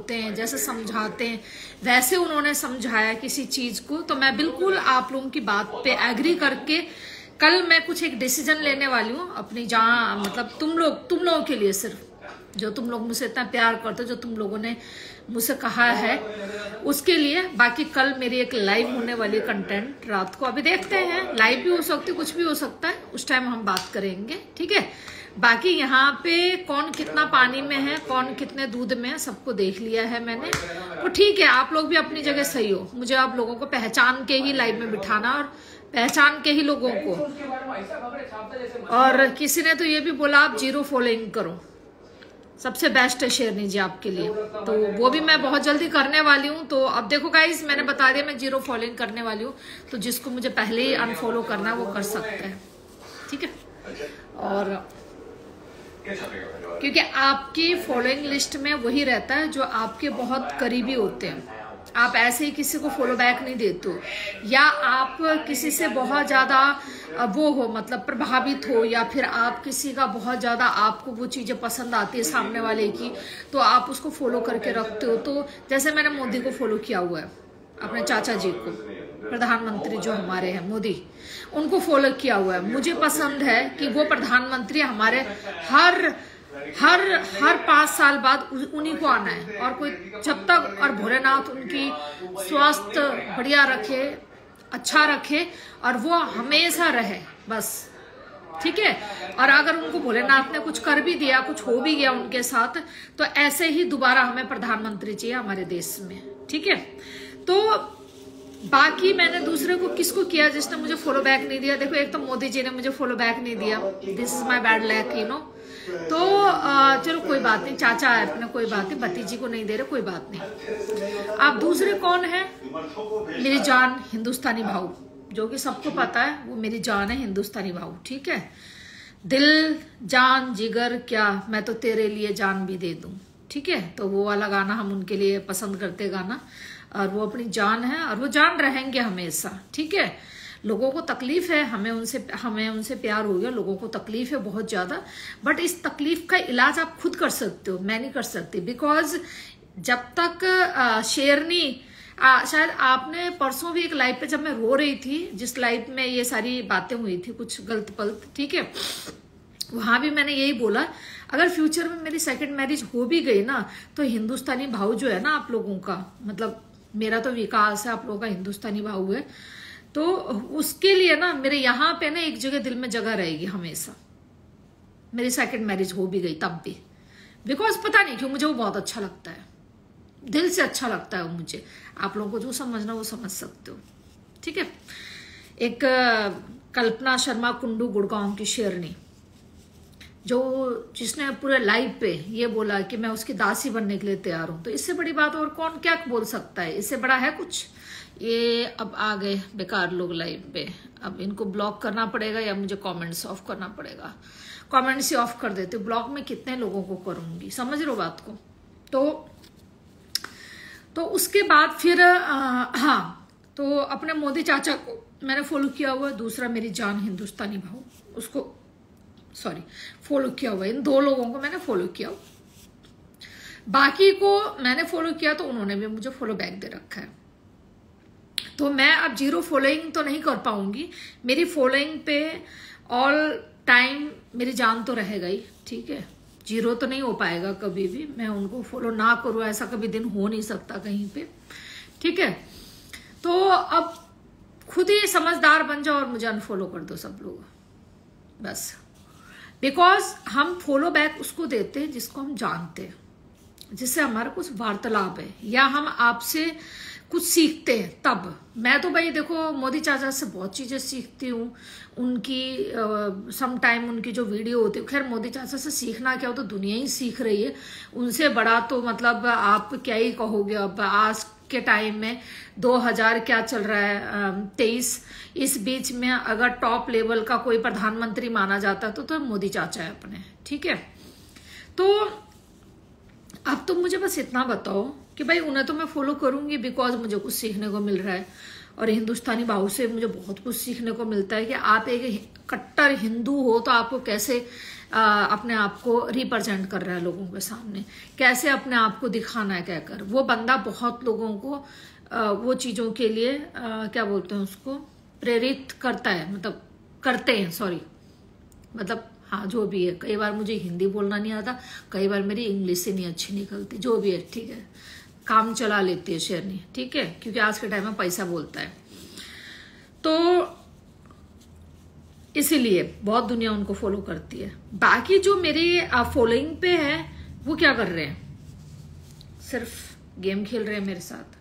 होते हैं, जैसे समझाते हैं वैसे उन्होंने समझाया किसी चीज को, तो मैं बिल्कुल आप लोगों की बात पे एग्री करके कल मैं कुछ एक डिसीजन लेने वाली हूँ अपनी, जहाँ मतलब तुम लोगों के लिए, सिर्फ जो तुम लोग मुझसे इतना प्यार करते हो, जो तुम लोगों ने मुझसे कहा है उसके लिए। बाकी कल मेरी एक लाइव होने वाली कंटेंट रात को, अभी देखते हैं, लाइव भी हो सकती है, कुछ भी हो सकता है, उस टाइम हम बात करेंगे, ठीक है। बाकी यहाँ पे कौन कितना पानी में है, कौन कितने दूध में है, सबको देख लिया है मैंने, तो ठीक है। आप लोग भी अपनी जगह सही हो, मुझे आप लोगों को पहचान के ही लाइव में बिठाना और पहचान के ही लोगों को। और किसी ने तो ये भी बोला आप 0 फॉलोइंग करो, सबसे बेस्ट है शेरनी जी आपके लिए, तो वो भी मैं बहुत जल्दी करने वाली हूँ। तो अब देखो गाइज, मैंने बता दिया मैं 0 फॉलोइंग करने वाली हूँ, तो जिसको मुझे पहले ही अनफॉलो करना है वो कर सकते हैं, ठीक है। और क्योंकि आपकी फॉलोइंग लिस्ट में वही रहता है जो आपके बहुत करीबी होते हैं, आप ऐसे ही किसी को फॉलो बैक नहीं देते हो, या आप किसी से बहुत ज्यादा वो हो, मतलब प्रभावित हो, या फिर आप किसी का बहुत ज्यादा आपको वो चीजें पसंद आती है सामने वाले की, तो आप उसको फॉलो करके रखते हो। तो जैसे मैंने मोदी को फॉलो किया हुआ है, अपने चाचा जी को, प्रधानमंत्री जो हमारे हैं मोदी, उनको फॉलो किया हुआ है। मुझे पसंद है कि वो प्रधानमंत्री हमारे हर 5 साल बाद उन्हीं को आना है, और कोई जब तक, और भोलेनाथ उनकी स्वास्थ्य बढ़िया रखे, अच्छा रखे, और वो हमेशा रहे बस, ठीक है। और अगर उनको भोलेनाथ ने कुछ कर भी दिया, कुछ हो भी गया उनके साथ, तो ऐसे ही दोबारा हमें प्रधानमंत्री चाहिए हमारे देश में, ठीक है। तो बाकी मैंने दूसरे को किसको किया जिसने मुझे फॉलो बैक नहीं दिया, देखो एक तो मोदी जी ने मुझे फॉलो बैक नहीं दिया, this is my bad luck, you know. तो चलो कोई बात नहीं, चाचा है अपने, कोई बात नहीं, भतीजी को नहीं दे रहे, कोई बात नहीं। अब दूसरे कौन है, मेरी जान हिंदुस्तानी भाऊ, जो कि सबको पता है वो मेरी जान है, हिंदुस्तानी भाऊ, ठीक है। दिल जान जिगर क्या, मैं तो तेरे लिए जान भी दे दूं, ठीक है। तो वो वाला गाना हम उनके लिए पसंद करते गाना, और वो अपनी जान है और वो जान रहेंगे हमेशा, ठीक है। लोगों को तकलीफ है, हमें उनसे प्यार हो गया, लोगों को तकलीफ है बहुत ज्यादा, बट इस तकलीफ का इलाज आप खुद कर सकते हो, मैं नहीं कर सकती। बिकॉज जब तक शेरनी, शायद आपने परसों भी एक लाइव पे जब मैं रो रही थी, जिस लाइव में ये सारी बातें हुई थी कुछ गलत पलत, ठीक है, वहां भी मैंने यही बोला, अगर फ्यूचर में मेरी सेकंड मैरिज हो भी गई ना, तो हिंदुस्तानी भाव जो है ना आप लोगों का, मतलब मेरा तो विकास है, आप लोगों का हिंदुस्तानी भाव है, तो उसके लिए ना मेरे यहाँ पे ना एक जगह दिल में जगह रहेगी हमेशा, मेरी सेकंड मैरिज हो भी गई तब भी। बिकॉज पता नहीं क्यों मुझे वो बहुत अच्छा लगता है, दिल से अच्छा लगता है वो मुझे। आप लोगों को जो समझना वो समझ सकते हो, ठीक है। एक कल्पना शर्मा कुंडू गुड़गांव की शेरनी, जिसने पूरे लाइव पे ये बोला कि मैं उसकी दासी बनने के लिए तैयार हूं, तो इससे बड़ी बात और कौन क्या बोल सकता है, इससे बड़ा है कुछ। ये अब आ गए बेकार लोग लाइव पे, अब इनको ब्लॉक करना पड़ेगा या मुझे कमेंट्स ऑफ करना पड़ेगा। कमेंट्स ही ऑफ कर देते, ब्लॉक में कितने लोगों को करूंगी, समझ रहे हो बात को। तो उसके बाद फिर हाँ, तो अपने मोदी चाचा को मैंने फॉलो किया हुआ, दूसरा मेरी जान हिंदुस्तानी भाव, उसको फॉलो किया हुआ, इन 2 लोगों को मैंने फॉलो किया। बाकी को मैंने फॉलो किया तो उन्होंने भी मुझे फॉलो बैक दे रखा है, तो मैं अब 0 फॉलोइंग तो नहीं कर पाऊंगी, मेरी फॉलोइंग पे ऑल टाइम मेरी जान तो रहेगा ही, ठीक है। 0 तो नहीं हो पाएगा कभी भी, मैं उनको फॉलो ना करूं ऐसा कभी दिन हो नहीं सकता कहीं पे, ठीक है। तो अब खुद ही समझदार बन जाओ और मुझे अनफॉलो कर दो सब लोग, बस। बिकॉज हम फॉलो बैक उसको देते हैं जिसको हम जानते हैं, जिससे हमारा कुछ वार्तालाप है, या हम आपसे कुछ सीखते हैं तब। मैं तो भाई देखो मोदी चाचा से बहुत चीजें सीखती हूँ, उनकी सम टाइम उनकी जो वीडियो होती है, खैर मोदी चाचा से सीखना क्या हो, तो दुनिया ही सीख रही है, उनसे बड़ा तो मतलब आप क्या ही कहोगे। अब आज के टाइम में 2000 क्या चल रहा है 23, इस बीच में अगर टॉप लेवल का कोई प्रधानमंत्री माना जाता तो मोदी चाचा है अपने, ठीक है। तो अब तुम मुझे बस इतना बताओ कि भाई उन्हें तो मैं फॉलो करूंगी बिकॉज मुझे कुछ सीखने को मिल रहा है, और हिंदुस्तानी भाव से मुझे बहुत कुछ सीखने को मिलता है कि आप एक कट्टर हिंदू हो तो आपको कैसे अपने आप को रिप्रेजेंट कर रहा है लोगों के सामने, कैसे अपने आप को दिखाना है कहकर। वो बंदा बहुत लोगों को वो चीजों के लिए क्या बोलते हैं उसको, प्रेरित करता है, मतलब करते हैं, सॉरी, मतलब हाँ जो भी है। कई बार मुझे हिंदी बोलना नहीं आता, कई बार मेरी इंग्लिश से नहीं अच्छी निकलती, जो भी है ठीक है, काम चला लेती है शेरनी, ठीक है, क्योंकि आज के टाइम में पैसा बोलता है। तो इसीलिए बहुत दुनिया उनको फॉलो करती है। बाकी जो मेरे फॉलोइंग पे है वो क्या कर रहे हैं, सिर्फ गेम खेल रहे हैं मेरे साथ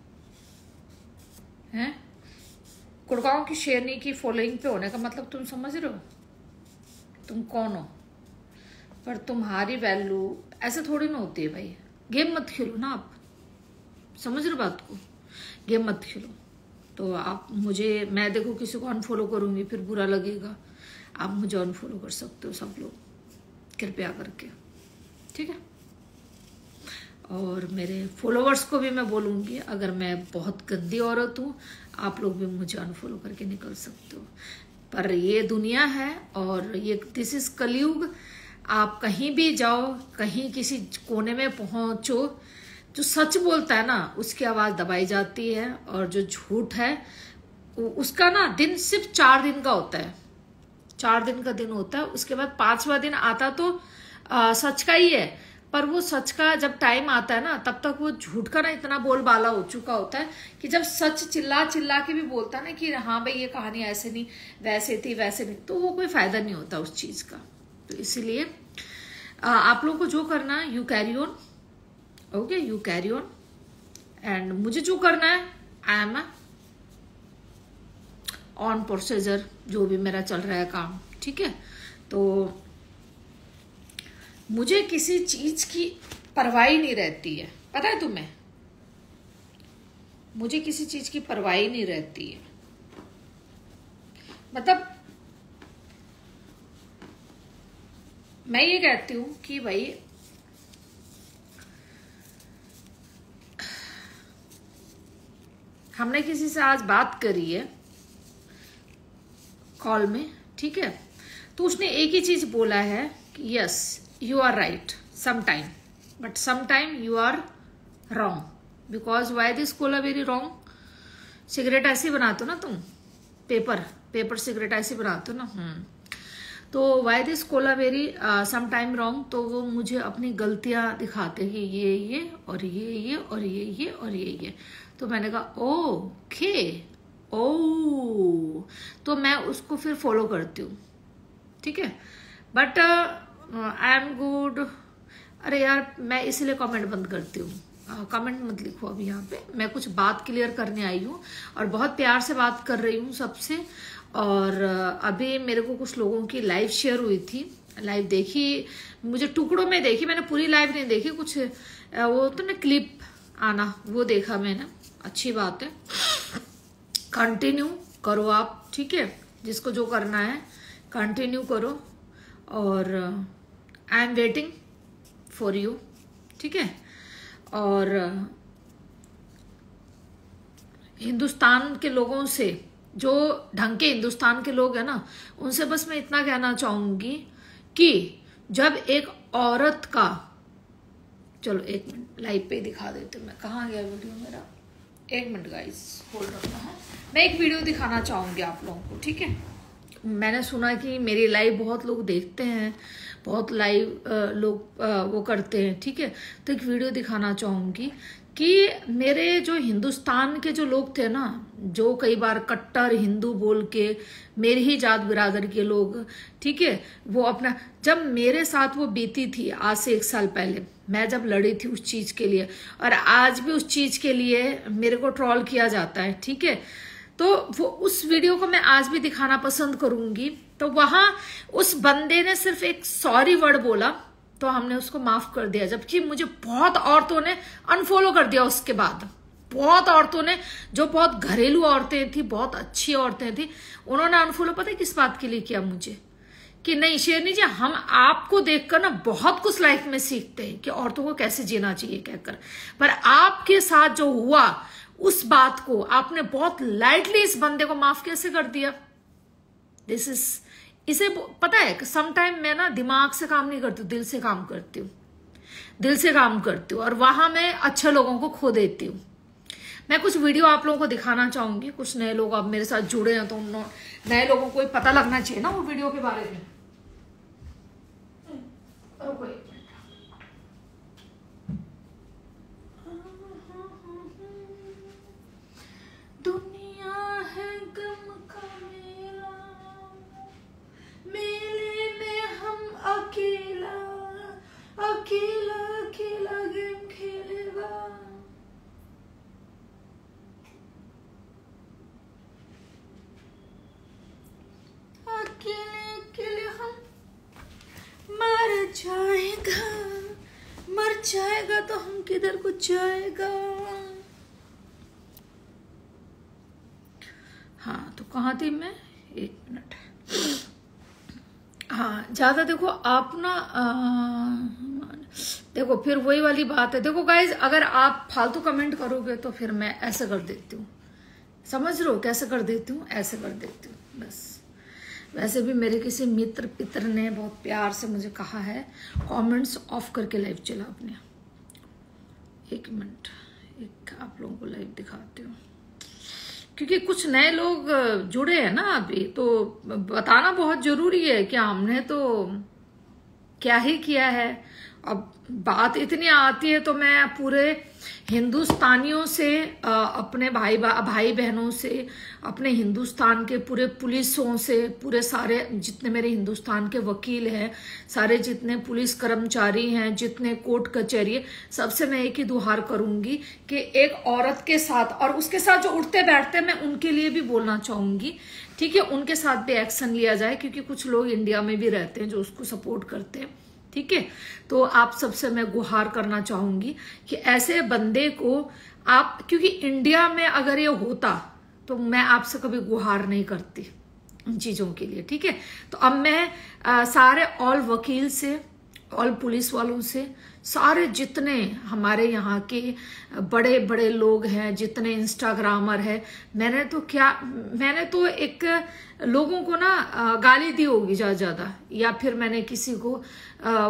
हैं। गुड़गांव की शेरनी की फॉलोइंग पे होने का मतलब तुम समझ रहे हो तुम कौन हो, पर तुम्हारी वैल्यू ऐसे थोड़ी ना होती है भाई। गेम मत खेलो ना आप, समझ रहे हो बात को, गेम मत खेलो। तो आप मुझे, मैं देखो किसी को अनफॉलो करूंगी फिर बुरा लगेगा, आप मुझे अनफॉलो कर सकते हो सब लोग कृपया करके, ठीक है। और मेरे फॉलोवर्स को भी मैं बोलूंगी, अगर मैं बहुत गंदी औरत हूँ आप लोग भी मुझे अनफॉलो करके निकल सकते हो, पर ये दुनिया है और ये दिस इज कलयुग। आप कहीं भी जाओ, कहीं किसी कोने में पहुंचो, जो सच बोलता है ना उसकी आवाज दबाई जाती है, और जो झूठ है उसका ना दिन सिर्फ 4 दिन का होता है, 4 दिन का दिन होता है। उसके बाद 5वां दिन आता तो सच का ही है, पर वो सच का जब टाइम आता है ना तब तक वो झूठ का ना इतना बोलबाला हो चुका होता है कि जब सच चिल्ला चिल्ला के भी बोलता है ना कि हाँ भाई ये कहानी ऐसे नहीं वैसे थी वैसे नहीं, तो वो कोई फायदा नहीं होता उस चीज का। तो इसीलिए आप लोगों को जो करना है you carry on, okay, you carry on, and मुझे जो करना है आई एम ऑन प्रोसीजर, जो भी मेरा चल रहा है काम, ठीक है। तो मुझे किसी चीज की परवाह नहीं रहती है, पता है तुम्हें, मुझे किसी चीज की परवाह नहीं रहती है। मतलब मैं ये कहती हूं कि भाई हमने किसी से आज बात करी है कॉल में, ठीक है, तो उसने एक ही चीज बोला है कि yes you are right sometime, but sometime you are wrong, because why this cola very wrong? Cigarette ऐसे बनाते हो ना तुम, पेपर सिगरेट ऐसे बनाते हो ना, तो why this Cola very sometime wrong, तो वो मुझे अपनी गलतियां दिखाते हैं कि ये और ये और ये और ये। तो मैंने कहा ओके तो मैं उसको फिर फॉलो करती हूँ, ठीक है। बट आई एम गुड, अरे यार मैं इसलिए कमेंट बंद करती हूँ, कमेंट मत लिखो अभी यहाँ पे, मैं कुछ बात क्लियर करने आई हूँ और बहुत प्यार से बात कर रही हूँ सबसे। और अभी मेरे को कुछ लोगों की लाइव शेयर हुई थी, लाइव देखी, मुझे टुकड़ों में देखी, मैंने पूरी लाइव नहीं देखी, कुछ वो तो ना क्लिप आना वो देखा मैंने, अच्छी बात है, कंटिन्यू करो आप, ठीक है, जिसको जो करना है कंटिन्यू करो, और I am waiting for you, ठीक है। और हिंदुस्तान के लोगों से, जो ढंग के हिंदुस्तान के लोग हैं ना, उनसे बस मैं इतना कहना चाहूंगी कि जब एक औरत का, चलो 1 मिनट लाइव पे दिखा देते, मैं कहाँ गया वीडियो मेरा, 1 मिनट गाइस होल्ड रखना है, मैं एक वीडियो दिखाना चाहूंगी आप लोगों को, ठीक है। मैंने सुना कि मेरी लाइव बहुत लोग देखते हैं, बहुत लाइव लोग वो करते हैं, ठीक है, तो एक वीडियो दिखाना चाहूंगी कि मेरे जो हिंदुस्तान के जो लोग थे ना, जो कई बार कट्टर हिंदू बोल के, मेरी ही जात बिरादर के लोग, ठीक है, वो अपना, जब मेरे साथ वो बीती थी आज से 1 साल पहले, मैं जब लड़ी थी उस चीज के लिए, और आज भी उस चीज के लिए मेरे को ट्रोल किया जाता है, ठीक है, तो वो उस वीडियो को मैं आज भी दिखाना पसंद करूंगी। तो वहां उस बंदे ने सिर्फ एक सॉरी वर्ड बोला तो हमने उसको माफ कर दिया, जबकि मुझे बहुत औरतों ने अनफॉलो कर दिया उसके बाद, बहुत औरतों ने, जो बहुत घरेलू औरतें थी, बहुत अच्छी औरतें थी, उन्होंने अनफॉलो पता है किस बात के लिए किया मुझे, कि नहीं शेरनी जी हम आपको देखकर ना बहुत कुछ लाइफ में सीखते हैं कि औरतों को कैसे जीना चाहिए कहकर, पर आपके साथ जो हुआ उस बात को आपने बहुत लाइटली इस बंदे को माफ कैसे कर दिया। दिस इज इसे पता है सम टाइम मैं ना दिमाग से काम नहीं करती हूँ, दिल से काम करती हूँ, दिल से काम करती हूँ, और वहां मैं अच्छे लोगों को खो देती हूँ। मैं कुछ वीडियो आप लोगों को दिखाना चाहूंगी, कुछ नए लोग अब मेरे साथ जुड़े हैं तो नए लोगों को पता लगना चाहिए ना वो वीडियो के बारे में। दुनिया है गम का मेला, मेले में हम अकेला अकेला अकेला गेम खेलेगा। अकेले अकेले हम मर जाएगा तो हम किधर को जाएगा। हाँ तो कहाँ थी मैं, 1 मिनट। हाँ ज्यादा देखो आप ना देखो फिर वही वाली बात है। देखो गाइज अगर आप फालतू कमेंट करोगे तो फिर मैं ऐसे कर देती हूँ, समझ रहे हो कैसे कर देती हूँ, ऐसे कर देती हूँ बस। वैसे भी मेरे किसी मित्र पित्र ने बहुत प्यार से मुझे कहा है कमेंट्स ऑफ करके लाइव चला अपने। 1 मिनट, एक आप लोगों को लाइव दिखाती हूँ क्योंकि कुछ नए लोग जुड़े हैं ना अभी, तो बताना बहुत जरूरी है कि हमने तो क्या ही किया है। अब बात इतनी आती है तो मैं पूरे हिंदुस्तानियों से, अपने भाई बहनों से, अपने हिंदुस्तान के पूरे पुलिसों से, पूरे सारे जितने मेरे हिंदुस्तान के वकील हैं, सारे जितने पुलिस कर्मचारी हैं, जितने कोर्ट कचहरी, सबसे मैं एक ही गुहार करूंगी कि एक औरत के साथ और उसके साथ जो उठते बैठते मैं उनके लिए भी बोलना चाहूंगी, ठीक है, उनके साथ भी एक्शन लिया जाए क्योंकि कुछ लोग इंडिया में भी रहते हैं जो उसको सपोर्ट करते हैं, ठीक है। तो आप सबसे मैं गुहार करना चाहूंगी कि ऐसे बंदे को आप, क्योंकि इंडिया में अगर ये होता तो मैं आपसे कभी गुहार नहीं करती इन चीजों के लिए, ठीक है। तो अब मैं सारे ऑल वकील से, ऑल पुलिस वालों से, सारे जितने हमारे यहाँ के बड़े बड़े लोग हैं, जितने इंस्टाग्रामर है, मैंने तो एक लोगों को ना गाली दी होगी ज्यादा, या फिर मैंने किसी को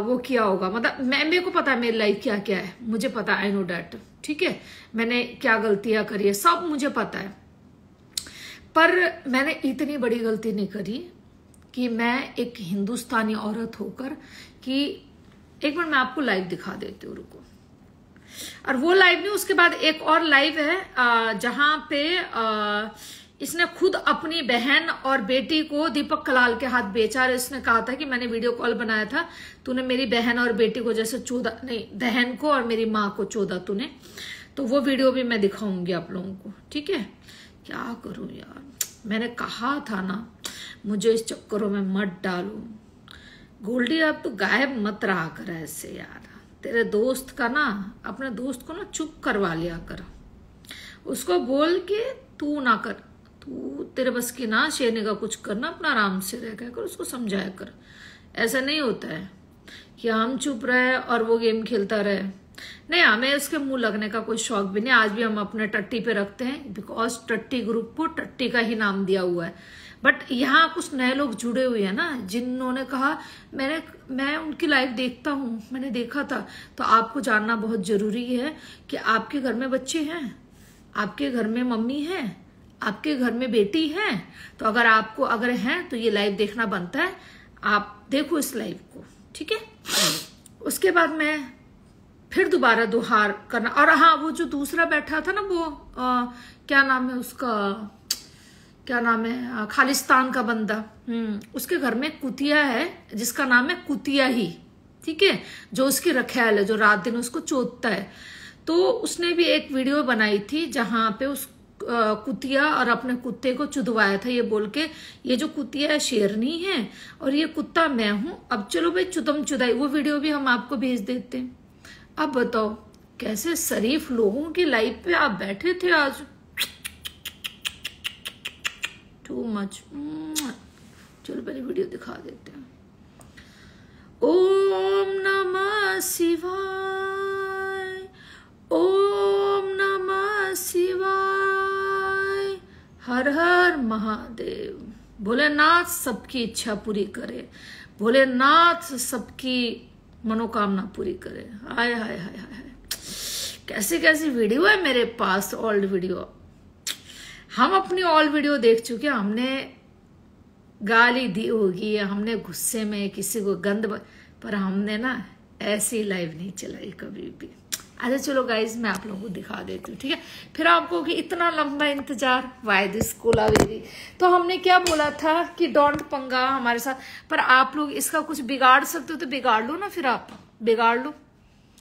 वो किया होगा, मतलब मेरे को पता है मेरी लाइफ क्या क्या है, मुझे पता है, आई नो डैट, ठीक है, मैंने क्या गलतियां करी है सब मुझे पता है। पर मैंने इतनी बड़ी गलती नहीं करी कि मैं एक हिंदुस्तानी औरत होकर कि एक मिनट मैं आपको लाइव दिखा देती हूँ, रुको। और वो लाइव नहीं, उसके बाद एक और लाइव है जहां पे इसने खुद अपनी बहन और बेटी को दीपक कलाल के हाथ बेचा, और इसने कहा था कि मैंने वीडियो कॉल बनाया था, तूने मेरी बहन और बेटी को जैसे चोदा, नहीं बहन को और मेरी माँ को चोदा तूने। तो वो वीडियो भी मैं दिखाऊंगी आप लोगों को, ठीक है। क्या करूं यार, मैंने कहा था ना मुझे इस चक्करों में मत डालू। गोल्डी अब तो गायब मत रहा कर ऐसे यार, तेरे दोस्त का ना, अपने दोस्त को ना चुप करवा लिया कर, उसको बोल के तू ना कर, तू तेरे बस की ना शेरने का कुछ करना, अपना आराम से रह कर उसको समझाया कर। ऐसा नहीं होता है कि हम चुप रहे और वो गेम खेलता रहे। नहीं, हमें उसके मुंह लगने का कोई शौक भी नहीं। आज भी हम अपने टट्टी पे रखते हैं बिकॉज टट्टी ग्रुप को टट्टी का ही नाम दिया हुआ है। बट यहाँ कुछ नए लोग जुड़े हुए हैं ना, जिन्होंने कहा मैं उनकी लाइव देखता हूँ, मैंने देखा था। तो आपको जानना बहुत जरूरी है कि आपके घर में बच्चे हैं, आपके घर में मम्मी है, आपके घर में बेटी है, तो अगर हैं तो ये लाइव देखना बनता है। आप देखो इस लाइव को, ठीक है। उसके बाद मैं फिर दोबारा दुहार करना। और हाँ, वो जो दूसरा बैठा था ना, वो क्या नाम है उसका, क्या नाम है, खालिस्तान का बंदा, उसके घर में कुतिया है जिसका नाम है कुतिया ही, ठीक है, जो उसकी रखैल है, जो रात दिन उसको चोदता है। तो उसने भी एक वीडियो बनाई थी जहां पे उस कुतिया और अपने कुत्ते को चुदवाया था, ये बोल के ये जो कुतिया है शेरनी है और ये कुत्ता मैं हूं, अब चलो भाई चुदम चुदाई। वो वीडियो भी हम आपको भेज देते हैं। अब बताओ कैसे शरीफ लोगों की लाइफ पे आप बैठे थे आज। Too much. चलो पहले वीडियो दिखा देते हैं। ओम नमः शिवाय, ओम नमः शिवाय, हर हर महादेव। भोलेनाथ सबकी इच्छा पूरी करे, भोलेनाथ सबकी मनोकामना पूरी करे। हाय हाय हाय हाय, कैसी कैसी वीडियो है मेरे पास, ओल्ड वीडियो। हम अपनी ओल्ड वीडियो देख चुके, हमने गाली दी होगी, हमने गुस्से में किसी को गंद, पर हमने ना ऐसी लाइव नहीं चलाई कभी भी। अच्छा चलो गाइज, मैं आप लोगों को दिखा देती हूँ, ठीक है। फिर आपको कि इतना लंबा इंतजार, वाई दिस कोलावेरी। तो हमने क्या बोला था कि डोंट पंगा हमारे साथ, पर आप लोग इसका कुछ बिगाड़ सकते हो तो बिगाड़ लो ना, फिर आप बिगाड़ लो।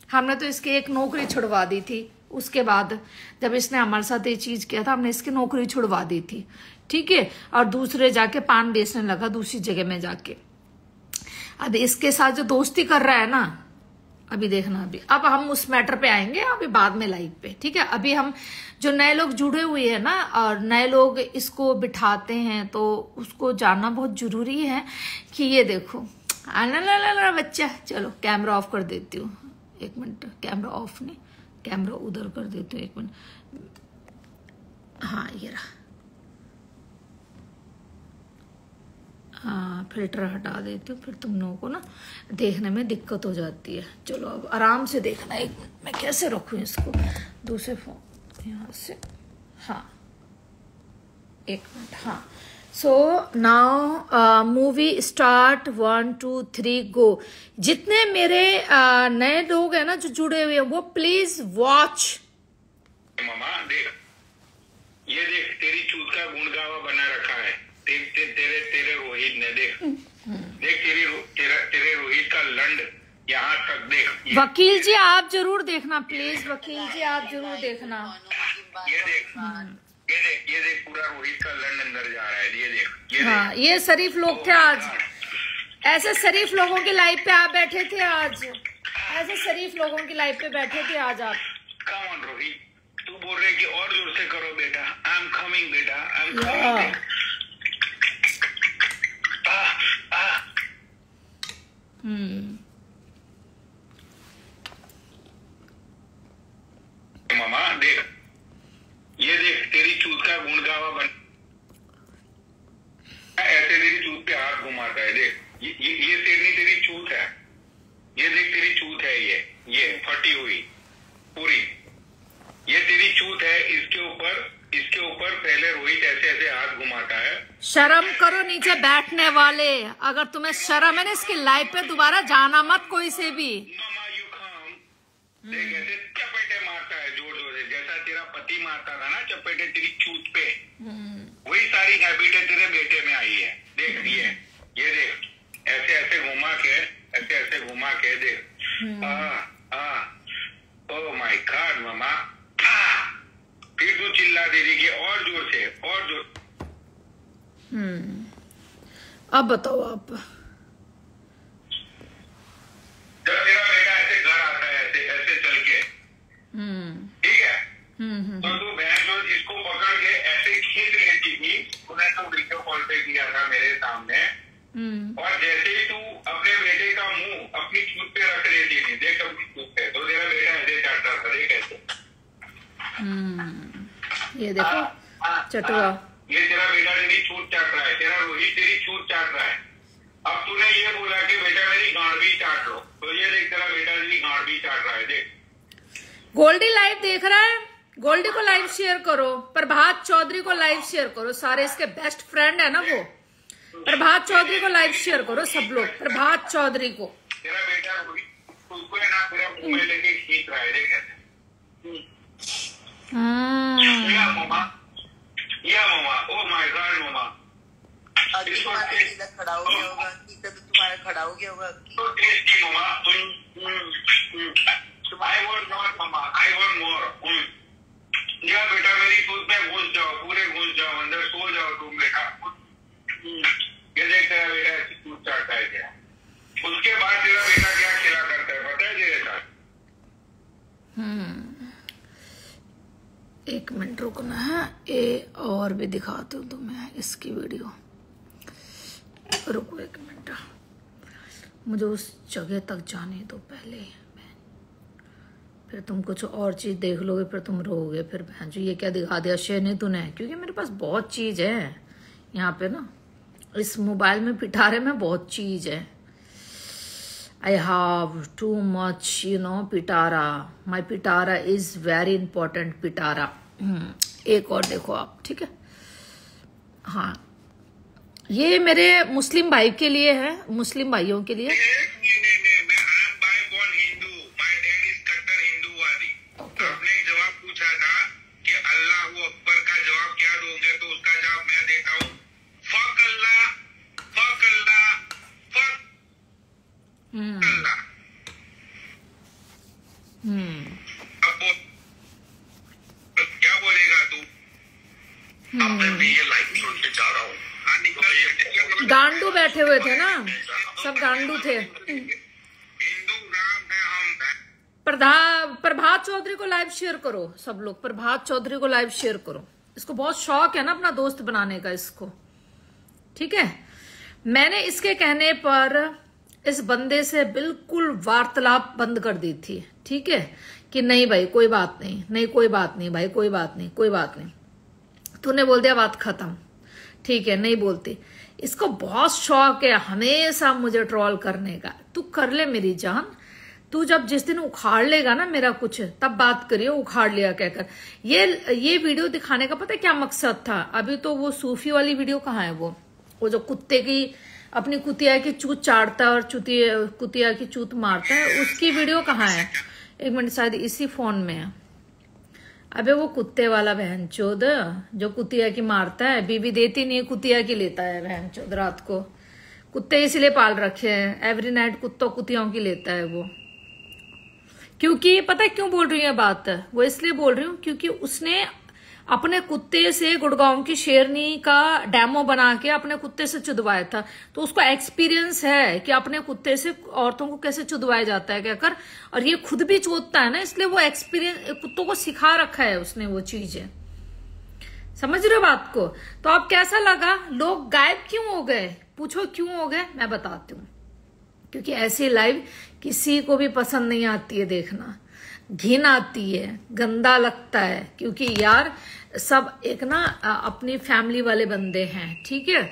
हमने तो इसकी एक नौकरी छुड़वा दी थी, उसके बाद जब इसने हमारे साथ ये चीज किया था, हमने इसकी नौकरी छुड़वा दी थी, ठीक है। और दूसरे जाके पान बेचने लगा दूसरी जगह में जाके। अब इसके साथ जो दोस्ती कर रहा है ना, अभी देखना, अभी अब हम उस मैटर पे आएंगे अभी बाद में लाइव पे, ठीक है। अभी हम जो नए लोग जुड़े हुए हैं ना, और नए लोग इसको बिठाते हैं, तो उसको जानना बहुत जरूरी है कि ये देखो ला बच्चा। चलो कैमरा ऑफ कर देती हूँ, एक मिनट, कैमरा ऑफ नहीं, कैमरा उधर कर देती हूँ, एक मिनट। हाँ ये रहा, हाँ फिल्टर हटा देती हूँ, फिर तुम लोगों को ना देखने में दिक्कत हो जाती है। चलो अब आराम से देखना। एक मिनट, मैं कैसे रखूँ इसको, दूसरे फोन यहाँ से, हाँ एक मिनट, हाँ। सो नाउ मूवी स्टार्ट, 1 2 3 गो। जितने मेरे नए लोग हैं ना जो जुड़े हुए हैं, वो प्लीज वॉच। मामा देख, ये देख तेरी चूत का गुणगावा बना रखा है तेरे रोहित ने। देख देख तेरे रोहित का लंड यहाँ तक देख। वकील जी आप जरूर देखना प्लीज, वकील जी आप जरूर देखना। ये देख पूरा रोहित का लंड अंदर जा रहा है। ये देख, हाँ ये शरीफ लोग थे आज, ऐसे शरीफ लोगों की लाइफ पे आप बैठे थे आज, ऐसे शरीफ लोगों की लाइफ पे बैठे थे आज आप। कम ऑन रोहित, तू बोल रहे कि और जोर से करो बेटा। आई एम कमिंग बेटा, आई एम कमिंग। मामा देख, ये देख तेरी चूत का गुणगावा बन, ऐसे तेरी चूत पे हाथ घुमाता है। देख ये तेरी चूत है, ये देख तेरी चूत है, ये फटी हुई पूरी, ये तेरी चूत है। इसके ऊपर पहले रोहित ऐसे ऐसे हाथ घुमाता है। शर्म करो नीचे बैठने वाले, अगर तुम्हें शर्म है ना इसकी लाइफ पे दोबारा जाना मत कोई से भी। मामा यू कम, देख ऐसे चपेटे मारता है जोर जोर से, जैसा तेरा पति मारता था ना चपेटे तेरी चूत पे, वही सारी हैबिटें तेरे बेटे में आई है। देख ये देख ऐसे ऐसे घुमा के, ऐसे ऐसे घुमा के देख। ओह माय गॉड मामा, फिर तू चिल्ला दे रही है और जोर से, और जोर। अब बताओ आप, जब तेरा बेटा ऐसे घर आता है ऐसे ऐसे चल के, ठीक है, तो तू बहन जो इसको पकड़ के ऐसे खींच लेती थी। तूने तो वीडियो कॉल पे किया था मेरे सामने, और जैसे ही तू अपने बेटे का मुंह अपनी चूत पे रख लेती थी, देख अपनी चूत पे, तो तेरा बेटा ऐसे चाटता था। देख ऐसे, ये देखो चटुआ, ये तेरा बेटा तेरी चूत चाट रहा है, तेरा रोहित तेरी चूत चाट रहा है। अब तूने ये बोला कि बेटा मेरी गांड भी चाट लो, तो ये देख तेरा बेटा तेरी गांड भी चाट रहा है। देख गोल्डी लाइव देख रहा है, गोल्डी को लाइव शेयर करो, प्रभात चौधरी को लाइव शेयर करो, सारे इसके बेस्ट फ्रेंड है ना वो, प्रभात चौधरी को लाइव शेयर करो सब लोग, प्रभात चौधरी को। तेरा बेटा उसको है ना तेरा मुंह में लेके खींच रहा है। देख कैसे, या मामा, ओ माय गॉड मामा, खड़ा हो गया होगा, तुम्हारा खड़ा हो गया होगा। तो tasty mama, I want more mama, I want more. या बेटा मेरी दूध में घुस जाओ, पूरे घुस जाओ अंदर, सो जाओ तुम बेटा। ये देख तेरा बेटा ऐसी दूध चाटता है क्या। उसके बाद तेरा बेटा क्या खेला करता है पता है तेरे साथ? एक मिनट रुकना है, ये और भी दिखाती हूँ तुम्हें इसकी वीडियो, रुको एक मिनट, मुझे उस जगह तक जाने दो पहले, फिर तुम कुछ और चीज देख लोगे, फिर तुम रोगे, फिर बहन जी ये क्या दिखा दिया शेर ने तूने, क्योंकि मेरे पास बहुत चीज है यहाँ पे ना। इस मोबाइल में पिटारे में बहुत चीज है। I have too much Pitara. My Pitara is very important पिटारा। एक और देखो आप, ठीक है। हाँ, ये मेरे मुस्लिम भाई के लिए है, मुस्लिम भाइयों के लिए। क्या बोलेगा तू? ये लाइफ छोड़ के जा रहा हूँ। गांडू बैठे हुए थे ना, सब गांडू थे। हिंदू राम है, हम प्रभात चौधरी को लाइव शेयर करो सब लोग, प्रभात चौधरी को लाइव शेयर करो। इसको बहुत शौक है ना अपना दोस्त बनाने का इसको, ठीक है। मैंने इसके कहने पर इस बंदे से बिल्कुल वार्तालाप बंद कर दी थी, ठीक है, कि नहीं भाई कोई बात नहीं, नहीं कोई बात नहीं भाई, कोई बात नहीं, कोई बात नहीं। तूने बोल दिया बात खत्म, ठीक है, नहीं बोलती। इसको बहुत शौक है हमेशा मुझे ट्रोल करने का। तू कर ले मेरी जान, तू जब जिस दिन उखाड़ लेगा ना मेरा कुछ, तब बात करियो उखाड़ लिया कहकर। ये वीडियो दिखाने का पता है क्या मकसद था? अभी तो वो सूफी वाली वीडियो कहाँ है? वो जो कुत्ते की अपनी कुतिया की चूत चाटता है और कुतिया की चूत मारता है, उसकी वीडियो कहाँ है? एक मिनट, शायद इसी फोन में है। अबे वो कुत्ते वाला बहनचोद जो कुतिया की मारता है, बीवी देती नहीं, कुतिया की लेता है बहनचोद रात को। कुत्ते इसलिए पाल रखे हैं, एवरी नाइट कुत्तों कुतियों की लेता है वो। क्योंकि पता है क्यों बोल रही है बात? वो इसलिए बोल रही हूँ क्योंकि उसने अपने कुत्ते से गुड़गांव की शेरनी का डेमो बना के अपने कुत्ते से चुदवाया था। तो उसको एक्सपीरियंस है कि अपने कुत्ते से औरतों को कैसे चुदवाया जाता है कहकर, और ये खुद भी चोदता है ना, इसलिए वो एक्सपीरियंस कुत्तों को सिखा रखा है उसने वो चीजें। समझ रहे हो बात को? तो अब कैसा लगा? लोग गायब क्यों हो गए? पूछो क्यों हो गए, मैं बताती हूँ। क्योंकि ऐसी लाइव किसी को भी पसंद नहीं आती है देखना, घिन आती है, गंदा लगता है। क्योंकि यार सब एक ना अपनी फैमिली वाले बंदे हैं, ठीक है,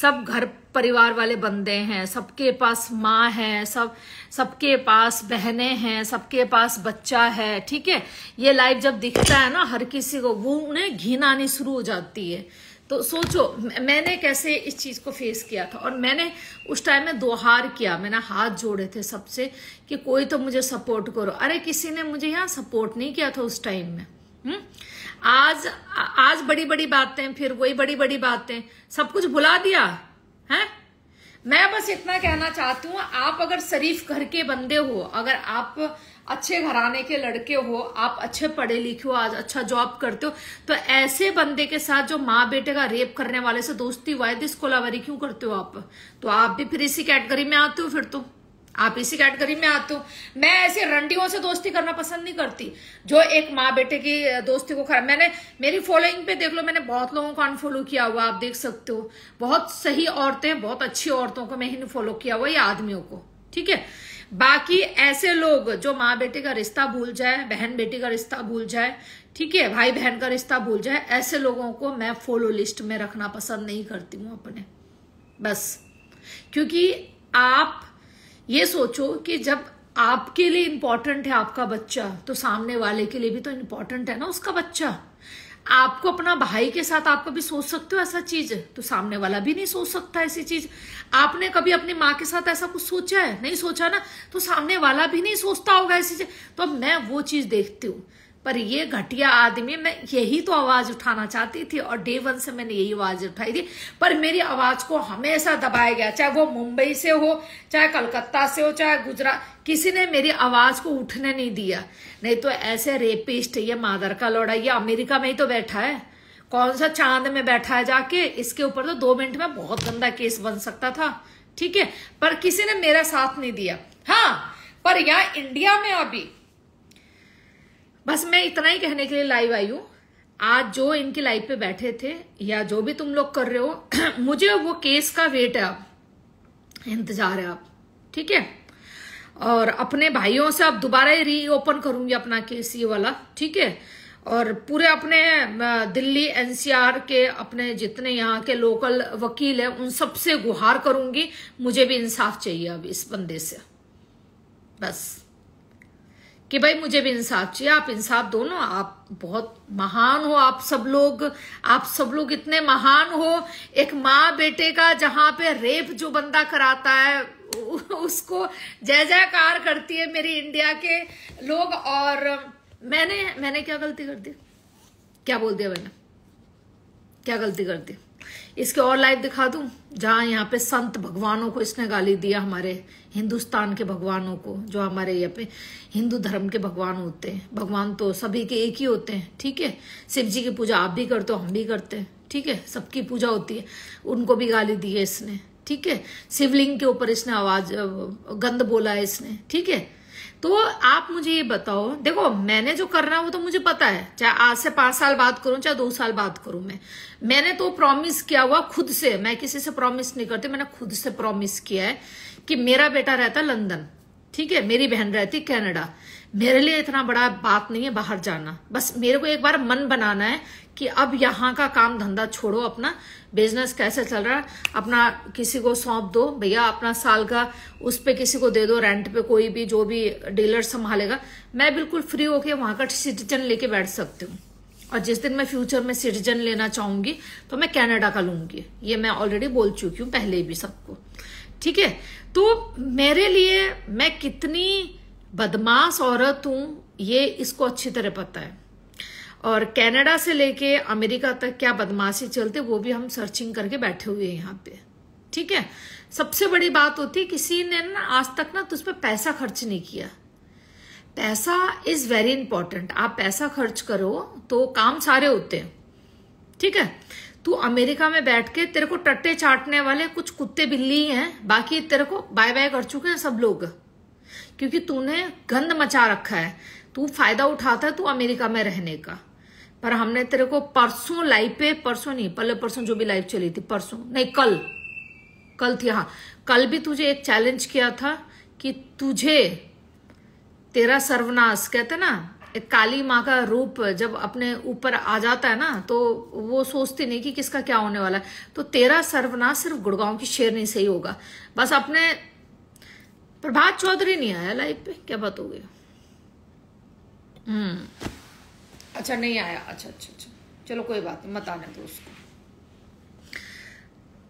सब घर परिवार वाले बंदे हैं, सबके पास माँ है, सबके पास बहनें हैं, सबके पास बच्चा है, ठीक है। ये लाइव जब दिखता है ना हर किसी को, वो उन्हें घिन आनी शुरू हो जाती है। तो सोचो मैंने कैसे इस चीज को फेस किया था, और मैंने उस टाइम में दोहार किया, मैंने हाथ जोड़े थे सबसे कि कोई तो मुझे सपोर्ट करो। अरे किसी ने मुझे यहाँ सपोर्ट नहीं किया था उस टाइम में। आज बड़ी बड़ी बातें, फिर वही बड़ी बड़ी बातें, सब कुछ भुला दिया है। मैं बस इतना कहना चाहती हूँ, आप अगर शरीफ घर के बंदे हो, अगर आप अच्छे घराने के लड़के हो, आप अच्छे पढ़े लिखे हो, आज अच्छा जॉब करते हो, तो ऐसे बंदे के साथ जो माँ बेटे का रेप करने वाले से दोस्ती वायदे कोलावरी क्यों करते हो आप? तो आप भी फिर इसी कैटेगरी में आते हो, फिर तो आप इसी कैटेगरी में आते हो। मैं ऐसे रंडियों से दोस्ती करना पसंद नहीं करती जो एक माँ बेटे की दोस्ती को खराब। मैंने मेरी फॉलोइंग पे देख लो, मैंने बहुत लोगों को अनफॉलो किया हुआ, आप देख सकते हो। बहुत सही औरतें, बहुत अच्छी औरतों को मैं ही फॉलो किया हुआ, या आदमियों को, ठीक है। बाकी ऐसे लोग जो माँ बेटे का रिश्ता भूल जाए, बहन बेटी का रिश्ता भूल जाए, ठीक है, भाई बहन का रिश्ता भूल जाए, ऐसे लोगों को मैं फॉलो लिस्ट में रखना पसंद नहीं करती हूँ अपने, बस। क्योंकि आप ये सोचो कि जब आपके लिए इंपॉर्टेंट है आपका बच्चा, तो सामने वाले के लिए भी तो इंपॉर्टेंट है ना उसका बच्चा। आपको अपना भाई के साथ आप कभी सोच सकते हो ऐसा चीज? तो सामने वाला भी नहीं सोच सकता ऐसी चीज। आपने कभी अपनी माँ के साथ ऐसा कुछ सोचा है? नहीं सोचा ना, तो सामने वाला भी नहीं सोचता होगा ऐसी चीज। तो अब मैं वो चीज देखती हूँ। पर ये घटिया आदमी, मैं यही तो आवाज उठाना चाहती थी, और डे वन से मैंने यही आवाज उठाई थी, पर मेरी आवाज को हमेशा दबाया गया। चाहे वो मुंबई से हो, चाहे कलकत्ता से हो, चाहे गुजरात, किसी ने मेरी आवाज को उठने नहीं दिया। नहीं तो ऐसे रेपिस्ट, ये मादर का लौड़ा, ये अमेरिका में ही तो बैठा है, कौन सा चांद में बैठा है जाके। इसके ऊपर तो 2 मिनट में बहुत गंदा केस बन सकता था, ठीक है, पर किसी ने मेरा साथ नहीं दिया। हाँ, पर यहाँ इंडिया में अभी बस मैं इतना ही कहने के लिए लाइव आई हूँ। आज जो इनकी लाइव पे बैठे थे, या जो भी तुम लोग कर रहे हो, मुझे वो केस का वेट है, अब इंतजार है आप, ठीक है। और अपने भाइयों से अब दोबारा रीओपन करूंगी अपना केस ये वाला, ठीक है। और पूरे अपने दिल्ली एनसीआर के अपने जितने यहाँ के लोकल वकील हैं उन सब से गुहार करूंगी, मुझे भी इंसाफ चाहिए अब इस बंदे से, बस कि भाई मुझे भी इंसाफ चाहिए। आप इंसाफ दो ना, आप बहुत महान हो, आप सब लोग इतने महान हो। एक माँ बेटे का जहां पे रेप जो बंदा कराता है उसको जय जयकार करती है मेरी इंडिया के लोग। और मैंने क्या गलती कर दी, क्या बोल दिया मैंने, क्या गलती कर दी? इसके और लाइव दिखा दूं जहां यहाँ पे संत भगवानों को इसने गाली दिया, हमारे हिंदुस्तान के भगवानों को, जो हमारे यहाँ पे हिंदू धर्म के भगवान होते हैं। भगवान तो सभी के एक ही होते हैं, ठीक है। शिव जी की पूजा आप भी करते हो, हम भी करते हैं, ठीक है, सबकी पूजा होती है। उनको भी गाली दी है इसने, ठीक है। शिवलिंग के ऊपर इसने आवाज गंद बोला है इसने, ठीक है। तो आप मुझे ये बताओ, देखो मैंने जो करना है वो तो मुझे पता है, चाहे आज से 5 साल बाद करूं चाहे 2 साल बाद करूं। मैंने तो प्रॉमिस किया हुआ खुद से, मैं किसी से प्रॉमिस नहीं करती, मैंने खुद से प्रॉमिस किया है कि मेरा बेटा रहता लंदन, ठीक है, मेरी बहन रहती कनाडा। मेरे लिए इतना बड़ा बात नहीं है बाहर जाना, बस मेरे को एक बार मन बनाना है कि अब यहाँ का काम धंधा छोड़ो, अपना बिजनेस कैसे चल रहा है अपना किसी को सौंप दो भैया, अपना साल का उस पे किसी को दे दो रेंट पे, कोई भी जो भी डीलर संभालेगा। मैं बिल्कुल फ्री होके वहां का सिटीजन लेके बैठ सकती हूँ। और जिस दिन मैं फ्यूचर में सिटीजन लेना चाहूंगी तो मैं कनाडा का लूंगी, ये मैं ऑलरेडी बोल चुकी हूँ पहले भी सबको, ठीक है। तो मेरे लिए मैं कितनी बदमाश औरत हूं ये इसको अच्छी तरह पता है। और कनाडा से लेके अमेरिका तक क्या बदमाशी चलते वो भी हम सर्चिंग करके बैठे हुए हैं यहाँ पे, ठीक है। सबसे बड़ी बात होती है किसी ने ना आज तक ना तुझ पे पैसा खर्च नहीं किया। पैसा इज वेरी इंपॉर्टेंट, आप पैसा खर्च करो तो काम सारे होते हैं, ठीक है। तू अमेरिका में बैठ के तेरे को टट्टे चाटने वाले कुछ कुत्ते बिल्ली हैं, बाकी तेरे को बाय बाय कर चुके हैं सब लोग, क्योंकि तूने गंद मचा रखा है। तू फायदा उठाता है तू अमेरिका में रहने का। पर हमने तेरे को परसों लाइव पे, परसों नहीं पहले परसों जो भी लाइव चली थी, परसों नहीं कल थी, हाँ कल भी तुझे एक चैलेंज किया था कि तुझे तेरा सर्वनाश, कहते ना एक काली माँ का रूप जब अपने ऊपर आ जाता है ना तो वो सोचती नहीं कि किसका क्या होने वाला है। तो तेरा सर्वनाश सिर्फ गुड़गांव की शेरनी से ही होगा। बस अपने प्रभात चौधरी नहीं आया लाइव पे, क्या बात हो गई? अच्छा नहीं आया, अच्छा चलो कोई बात नहीं, मत आने दो उसको।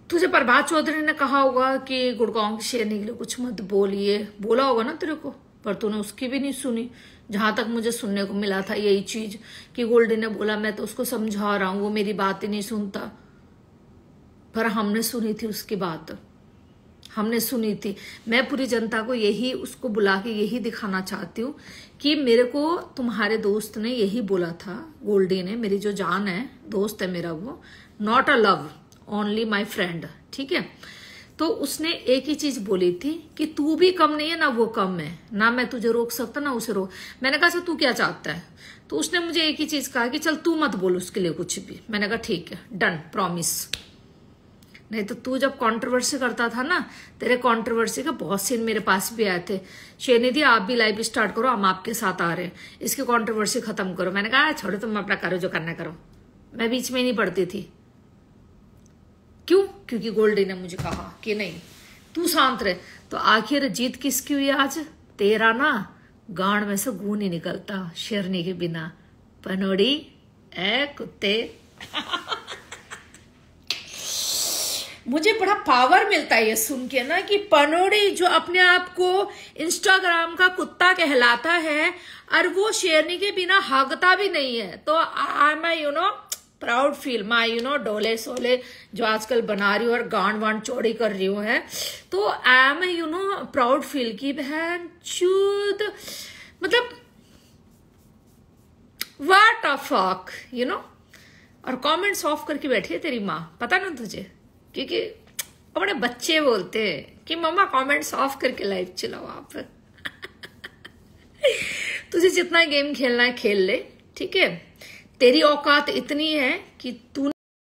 तुझे प्रभात चौधरी ने कहा होगा कि गुड़गांव की शेरनी के लिए कुछ मत बोलिए, बोला होगा ना तेरे को, पर तूने उसकी भी नहीं सुनी। जहां तक मुझे सुनने को मिला था यही चीज कि गोल्डी ने बोला मैं तो उसको समझा रहा हूं, वो मेरी बात ही नहीं सुनता। पर हमने सुनी थी उसकी बात, हमने सुनी थी। मैं पूरी जनता को यही उसको बुला के यही दिखाना चाहती हूँ कि मेरे को तुम्हारे दोस्त ने यही बोला था, गोल्डी ने, मेरी जो जान है दोस्त है मेरा वो, not a love only my friend, ठीक है। तो उसने एक ही चीज बोली थी कि तू भी कम नहीं है ना वो कम है, ना मैं तुझे रोक सकता ना उसे रोक। मैंने कहा तू क्या चाहता है? तो उसने मुझे एक ही चीज कहा कि चल तू मत बोल उसके लिए कुछ भी। मैंने कहा ठीक है डन, प्रॉमिस। नहीं तो तू जब कंट्रोवर्सी करता था ना, तेरे कंट्रोवर्सी के बहुत सीन मेरे पास भी आए थे। शेनिधि आप भी लाइव स्टार्ट करो, हम आपके साथ आ रहे हैं, इसकी कंट्रोवर्सी खत्म करो। मैंने कहा छोड़ो तुम अपना करो जो करना करो, मैं बीच में नहीं पड़ती थी। क्यों? क्योंकि गोल्डी ने मुझे कहा कि नहीं तू शांत रहे। तो आखिर जीत किसकी हुई आज? तेरा ना गांड में से गू नहीं निकलता शेरनी के बिना। पनोड़ी ए कुत्ते मुझे बड़ा पावर मिलता है ये सुन के ना कि पनोड़ी जो अपने आप को इंस्टाग्राम का कुत्ता कहलाता है और वो शेरनी के बिना हागता भी नहीं है। तो I am proud feel my डोले सोले जो आजकल बना रही हूँ और गांड वांड चौड़ी कर रही हूँ है, तो आई एम प्राउड फील की बहन चूद, मतलब व्हाट अ फक और कमेंट्स ऑफ करके बैठी है तेरी माँ, पता ना तुझे, क्योंकि अपने बच्चे बोलते हैं कि मम्मा कमेंट्स ऑफ करके लाइव चलाओ आप तुझे जितना गेम खेलना है खेल ले, ठीक है। तेरी औकात इतनी है कि तू